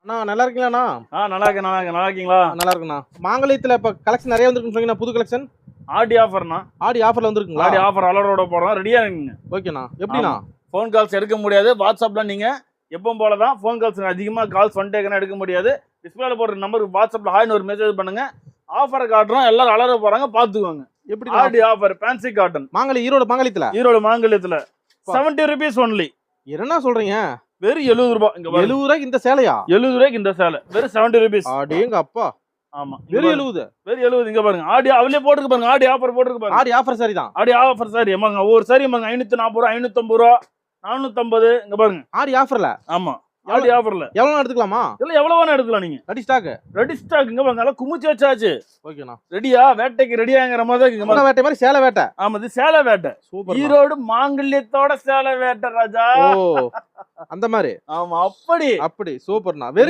அண்ணா நல்லா இருக்கீங்களாண்ணா? நல்லா இருக்கேன், நல்லா இருக்கேன். நல்லா இருக்கீங்களா? நல்லா இருக்குண்ணா. மாங்கல்யத்துல இப்ப கலெக்ஷன் நிறைய வந்திருக்குன்னு சொன்னீங்கன்னா, புது கலெக்ஷன் ஆடி ஆஃபர்ண்ணா. ஆடி ஆஃபர்ல வந்திருக்குங்களா? ஆடி ஆஃபர் அலரோட போடுறோம். ரெடியா இருங்க. ஓகேண்ணா. எப்படிண்ணா? ஃபோன் கால்ஸ் எடுக்க முடியாது. வாட்ஸ்அப்ல நீங்க எப்பவும் போல தான் ஃபோன் கால்ஸ் அதிகமாக கால்ஸ் வந்துட்டேங்கன்னா எடுக்க முடியாது. டிஸ்பிளேல போடுற நம்பருக்கு வாட்ஸ்அப்ல ஹாய்னு ஒரு மெசேஜ் பண்ணுங்க. ஆஃபரை காட்டுறோம், எல்லாரும் அலர போறாங்க, பாத்துக்கோங்க. எப்படி ஆடி ஆஃபர் ஃபேன்சி காட்டன் மாங்கல்யம் ஈரோடு மாங்கல்யத்துல ஈரோடு மாங்கல்யத்துல 70 rupees ஒன்லி. என்ன சொல்றீங்க? வெறும் 70 ரூபாய். இங்க பாருங்க, 70 ரூபாய்க்கு இந்த சேலையா? 70 ரூபாய்க்கு இந்த சேலை வெறும் 70 rupees. அடேங்க அப்பா. ஆமா, வெறும் 70. வெறும் 70. இங்க பாருங்க, ஆடி அவளே போட்டுருக்கு பாருங்க. ஆடி ஆஃபர் போட்டுருக்கு பாருங்க. ஆடி ஆஃபர் சாரி தான். ஆடி ஆஃபர் சாரி எம்மாங்க, ஒவ்வொரு சாரி எம்மாங்க 540 ரூபா, 550 ரூபா, 450. இங்க பாருங்க, ஆடி ஆஃபர்ல. ஆமா ஆடி ஆஃபர்ல எவ்வளவு எடுத்துக்கலாமா? இல்ல எவ்வளவு வேணா எடுக்கலாம். நீங்க ரெடி ஸ்டாக். Ready stock. இங்க பாருங்க, எல்லாம் குமிச்சு வச்சாச்சு. ஓகேண்ணா. ரெடியா, வேட்டைக்கு ரெடியாங்கிற மாதிரி இங்க மொத வேட்டை மாதிரி சேலை வேட்டை. ஆமா, இது சேலை வேட்டை. சூப்பர். ஈரோடு மாங்கல்யத்தோட சேலை வேட்டை ராஜா. ஓ அந்த மாதிரி. ஆமா, அப்படி அப்படி சூப்பர்ண்ணா.